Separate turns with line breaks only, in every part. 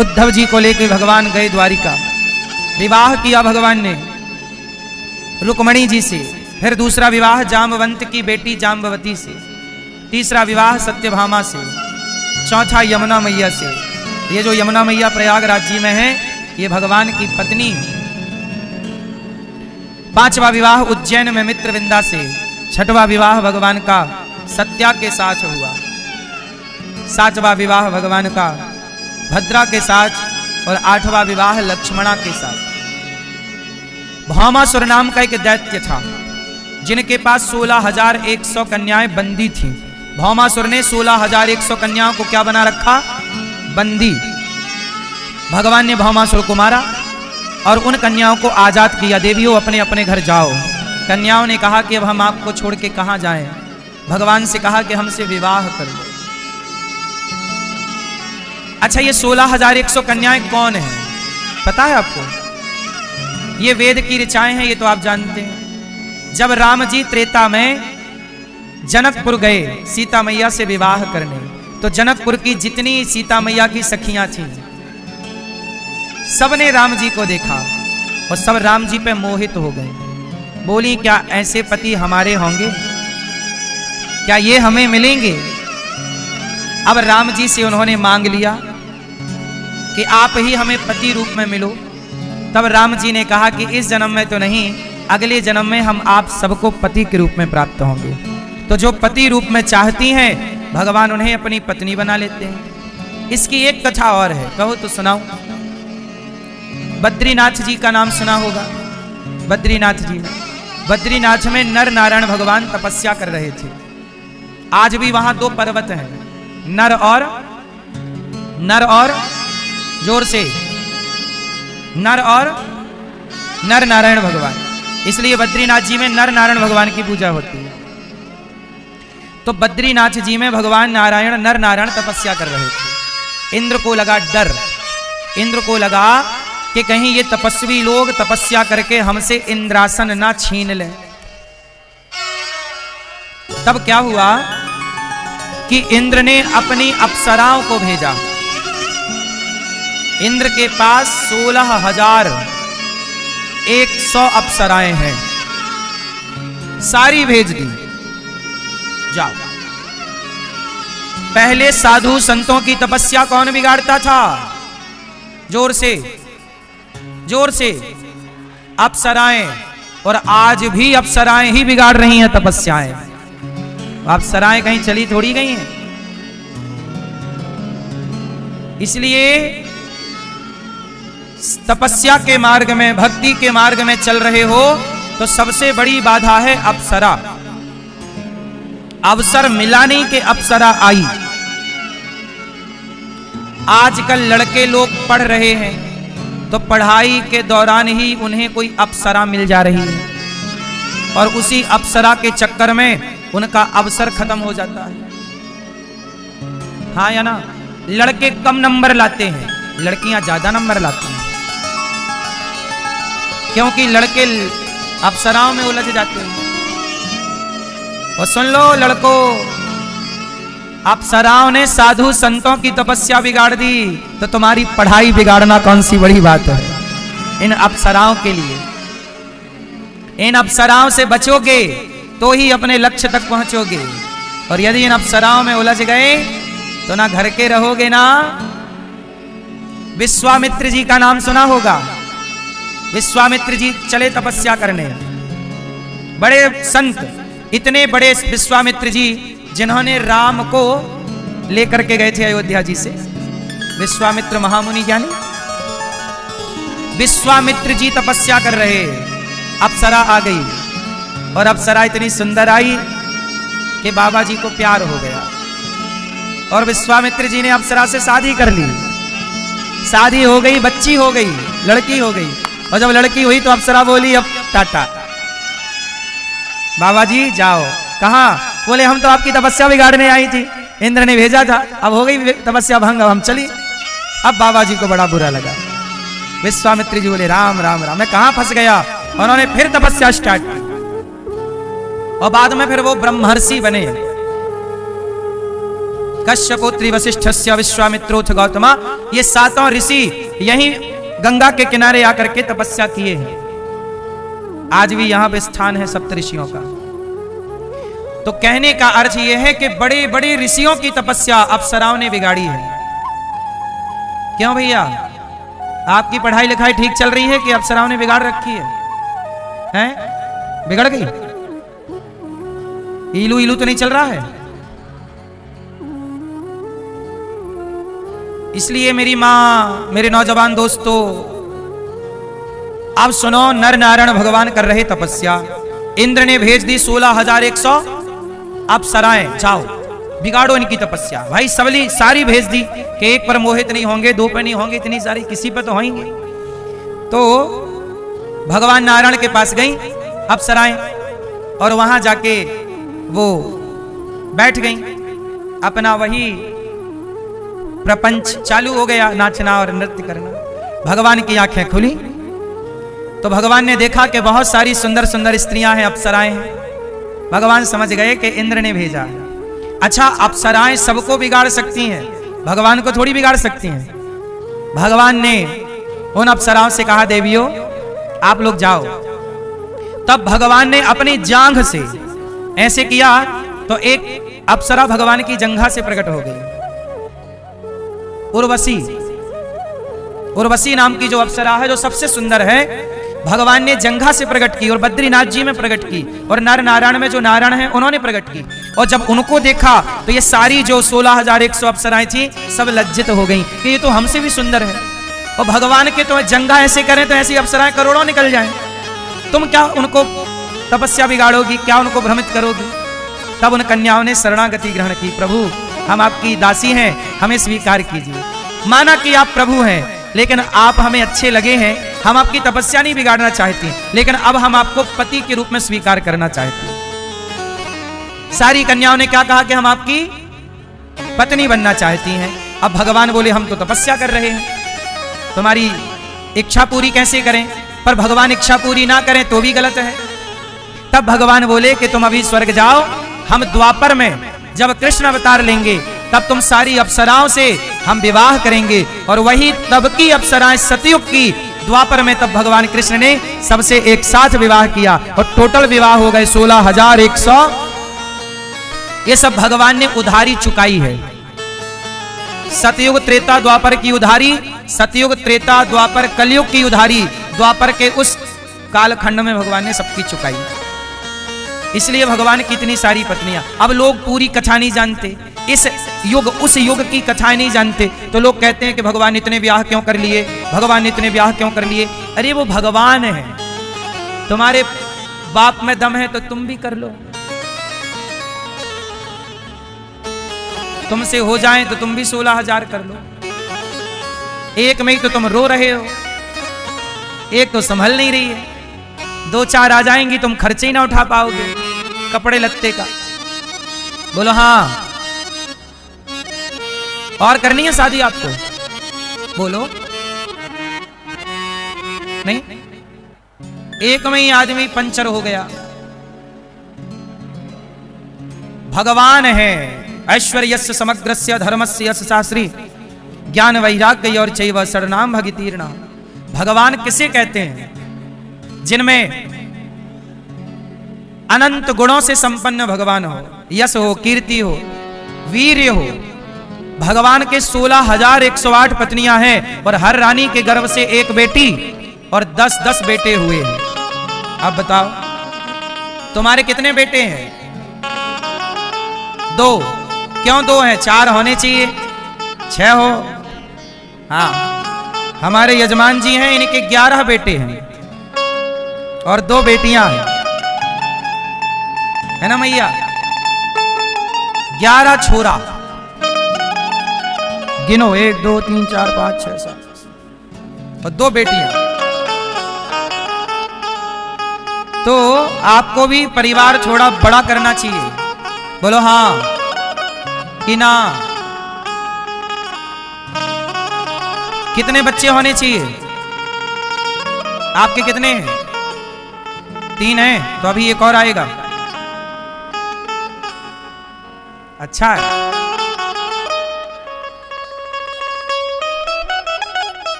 उद्धव जी को लेकर भगवान गए द्वारिका। विवाह किया भगवान ने रुक्मणी जी से, फिर दूसरा विवाह जामवंत की बेटी जाम्बवती से, तीसरा विवाह सत्यभामा से, चौथा यमुना मैया से। ये जो यमुना मैया प्रयागराज जी में है, ये भगवान की पत्नी। पांचवा विवाह उज्जैन में मित्रविंदा से, छठवां विवाह भगवान का सत्या के साथ हुआ, सातवां विवाह भगवान का भद्रा के साथ, और आठवां विवाह लक्ष्मणा के साथ। भौमासुर नाम का एक दैत्य था जिनके पास 16,100 कन्याएं बंदी थीं। भौमासुर ने 16,100 कन्याओं को क्या बना रखा? बंदी। भगवान ने भौमासुर को मारा और उन कन्याओं को आजाद किया। देवियों अपने अपने घर जाओ। कन्याओं ने कहा कि अब हम आपको छोड़ के कहां जाएं? भगवान से कहा कि हमसे विवाह कर लो। अच्छा, ये 16,100 कन्याएं कौन हैं? पता है आपको? ये वेद की ऋचाएं हैं, ये तो आप जानते हैं। जब राम जी त्रेता में जनकपुर गए सीता मैया से विवाह करने, तो जनकपुर की जितनी सीता मैया की सखियां थीं, सबने राम जी को देखा और सब राम जी पे मोहित हो गए। बोली, क्या ऐसे पति हमारे होंगे? क्या ये हमें मिलेंगे? अब राम जी से उन्होंने मांग लिया कि आप ही हमें पति रूप में मिलो। तब राम जी ने कहा कि इस जन्म में तो नहीं, अगले जन्म में हम आप सबको पति के रूप में प्राप्त होंगे। तो जो पति रूप में चाहती हैं, भगवान उन्हें अपनी पत्नी बना लेते हैं। इसकी एक कथा और है, कहो तो सुनाऊं। बद्रीनाथ जी का नाम सुना होगा। बद्रीनाथ में नर नारायण भगवान तपस्या कर रहे थे। आज भी वहां दो पर्वत हैं, नर और जोर से नर नारायण भगवान। इसलिए बद्रीनाथ जी में नर नारायण भगवान की पूजा होती है। तो बद्रीनाथ जी में भगवान नारायण नर नारायण तपस्या कर रहे थे। इंद्र को लगा डर, इंद्र को लगा कि कहीं ये तपस्वी लोग तपस्या करके हमसे इंद्रासन ना छीन लें। तब क्या हुआ कि इंद्र ने अपनी अप्सराओं को भेजा। इंद्र के पास 16,100 अप्सराएं हैं, सारी भेज दी। जाओ। पहले साधु संतों की तपस्या कौन बिगाड़ता था? जोर से अप्सराएं। और आज भी अप्सराएं ही बिगाड़ रही हैं तपस्याएं। अप्सराएं कहीं चली थोड़ी गई हैं। इसलिए तपस्या के मार्ग में, भक्ति के मार्ग में चल रहे हो तो सबसे बड़ी बाधा है अप्सरा। अवसर मिला नहीं कि अप्सरा आई। आजकल लड़के लोग पढ़ रहे हैं तो पढ़ाई के दौरान ही उन्हें कोई अप्सरा मिल जा रही है, और उसी अप्सरा के चक्कर में उनका अवसर खत्म हो जाता है। हाँ या ना? लड़के कम नंबर लाते हैं, लड़कियां ज्यादा नंबर लाती हैं, क्योंकि लड़के अप्सराओं में उलझ जाते हैं। और सुन लो लड़कों, अप्सराओं ने साधु संतों की तपस्या बिगाड़ दी, तो तुम्हारी पढ़ाई बिगाड़ना कौन सी बड़ी बात है? इन अप्सराओं के लिए, इन अप्सराओं से बचोगे तो ही अपने लक्ष्य तक पहुंचोगे। और यदि इन अप्सराओं में उलझ गए तो ना घर के रहोगे ना। विश्वामित्र जी का नाम सुना होगा। विश्वामित्र जी चले तपस्या करने, बड़े संत, इतने बड़े विश्वामित्र जी जिन्होंने राम को लेकर के गए थे अयोध्या जी से। विश्वामित्र महामुनि ज्ञानी। विश्वामित्र जी तपस्या कर रहे, अप्सरा आ गई, और अप्सरा इतनी सुंदर आई कि बाबा जी को प्यार हो गया, और विश्वामित्र जी ने अप्सरा से शादी कर ली। शादी हो गई, बच्ची हो गई, लड़की हो गई। और जब लड़की हुई तो अप्सरा बोली, अब टाटा, बाबा जी जाओ। कहाँ? बोले, हम तो आपकी तपस्या बिगाड़ने आई थी, इंद्र ने भेजा था, अब हो गई तपस्या भंग, अब हम चली। अब बाबा जी को बड़ा बुरा लगा। विश्वामित्र जी बोले, राम राम राम, मैं कहां फंस गया। उन्होंने फिर तपस्या स्टार्ट की, और बाद में फिर वो ब्रह्मर्षि बने। कश्यपोत्री वशिष्ठस्य विश्वामित्रोथ गौतमा, ये सातों ऋषि यहीं गंगा के किनारे आकर के तपस्या किए हैं। आज भी यहां पे स्थान है सप्तऋषियों का। तो कहने का अर्थ यह है कि बड़े बड़े ऋषियों की तपस्या अप्सराओं ने बिगाड़ी है। क्यों भैया, आपकी पढ़ाई लिखाई ठीक चल रही है कि अप्सराओं ने बिगाड़ रखी है? हैं? बिगड़ गई? इलू इलू तो नहीं चल रहा है? इसलिए मेरी मां, मेरे नौजवान दोस्तों, अब सुनो, नर नारायण भगवान कर रहे तपस्या। इंद्र ने भेज दी 16,100 अप्सराएं, जाओ बिगाड़ो इनकी तपस्या। भाई सबली सारी भेज दी कि एक पर मोहित नहीं होंगे, दो पर नहीं होंगे, इतनी सारी किसी पर तो होंगे। तो भगवान नारायण के पास गई अप्सराएं और वहां जाके वो बैठ गई, अपना वही प्रपंच चालू हो गया, नाचना और नृत्य करना। भगवान की आंखें खुली तो भगवान ने देखा कि बहुत सारी सुंदर सुंदर स्त्रियां हैं, अप्सराएं हैं। भगवान समझ गए कि इंद्र ने भेजा है। अच्छा, अप्सराएं सबको बिगाड़ सकती हैं, भगवान को थोड़ी बिगाड़ सकती हैं। भगवान ने उन अप्सराओं से कहा, देवियों आप लोग जाओ। तब भगवान ने अपनी जांघ से ऐसे किया तो एक अप्सरा भगवान की जंघा से प्रकट हो गई। उर्वशी, उर्वशी नाम की जो अप्सरा है, जो सबसे सुंदर है, भगवान ने जंघा से प्रकट की और बद्रीनाथ जी में प्रकट की, और नर नारायण में जो नारायण है उन्होंने प्रकट की। और जब उनको देखा तो ये सारी जो 16,100 अप्सराएं थी सब लज्जित हो गईं कि ये तो हमसे भी सुंदर है, और भगवान के तो जंघा ऐसे करें तो ऐसी अप्सराएं करोड़ों निकल जाएं, तुम क्या उनको तपस्या बिगाड़ोगी, क्या उनको भ्रमित करोगी? तब उन कन्याओं ने शरणागति ग्रहण की। प्रभु हम आपकी दासी हैं, हमें स्वीकार कीजिए। माना कि आप प्रभु हैं, लेकिन आप हमें अच्छे लगे हैं, हम आपकी तपस्या नहीं बिगाड़ना चाहते, लेकिन अब हम आपको पति के रूप में स्वीकार करना चाहते हैं। सारी कन्याओं ने क्या कहा कि हम आपकी पत्नी बनना चाहती हैं। अब भगवान बोले हम तो तपस्या कर रहे हैं, तुम्हारी इच्छा पूरी कैसे करें? पर भगवान इच्छा पूरी ना करें तो भी गलत है। तब भगवान बोले कि तुम अभी स्वर्ग जाओ, हम द्वापर में जब कृष्ण अवतार लेंगे तब तुम सारी अप्सराओं से हम विवाह करेंगे। और वही तब की अप्सराएं सतयुग की, द्वापर में तब भगवान कृष्ण ने सबसे एक साथ विवाह किया और टोटल विवाह हो गए 16,100। ये सब भगवान ने उधारी चुकाई है। सतयुग त्रेता द्वापर की उधारी, सतयुग त्रेता द्वापर कलयुग की उधारी, द्वापर के उस कालखंड में भगवान ने सबकी चुकाई। इसलिए भगवान की इतनी सारी पत्नियां। अब लोग पूरी कथा नहीं जानते, इस युग उस युग की कथाएं नहीं जानते, तो लोग कहते हैं कि भगवान इतने ब्याह क्यों कर लिए, भगवान इतने ब्याह क्यों कर लिए। अरे वो भगवान है, तुम्हारे बाप में दम है तो तुम भी कर लो, तुमसे हो जाए तो तुम भी 16,000 कर लो। एक में ही तो तुम रो रहे हो, एक तो संभल नहीं रही है, 2-4 आ जाएंगी तुम खर्चे ही ना उठा पाओगे कपड़े लत्ते का। बोलो हाँ, और करनी है शादी आपको? बोलो नहीं, एक में ही आदमी पंचर हो गया। भगवान है ऐश्वर्यस्य समग्रस्य धर्मस्य यश शास्त्री ज्ञान वैराग्य और चैव शरणाम भगितीर्णा। भगवान किसे कहते हैं? जिनमें अनंत गुणों से संपन्न भगवान हो, यश हो, कीर्ति हो, वीर्य हो। भगवान के 16,108 पत्नियां हैं और हर रानी के गर्भ से एक बेटी और 10-10 बेटे हुए हैं। अब बताओ तुम्हारे कितने बेटे हैं? 2। क्यों 2 हैं? 4 होने चाहिए, 6 हो। हाँ, हमारे यजमान जी हैं, इनके 11 बेटे हैं और 2 बेटियां हैं, है ना मैया? 11 छोरा गिनो, 1 2 3 4 5 6 7 और 2 बेटियां। तो आपको भी परिवार थोड़ा बड़ा करना चाहिए। बोलो हाँ कि ना? कितने बच्चे होने चाहिए? आपके कितने हैं? 3 हैं, तो अभी एक और आएगा। अच्छा है,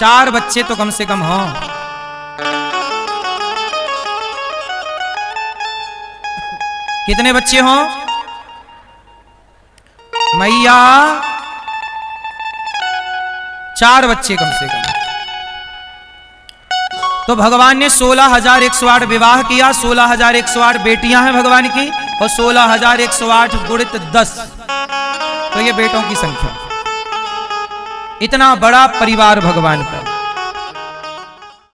4 बच्चे तो कम से कम हों। कितने बच्चे हों मैया? 4 बच्चे कम से कम। तो भगवान ने 16,108 विवाह किया। 16,108 बेटियां हैं भगवान की और 16,108 गुणित 10, तो ये बेटों की संख्या। इतना बड़ा परिवार भगवान का।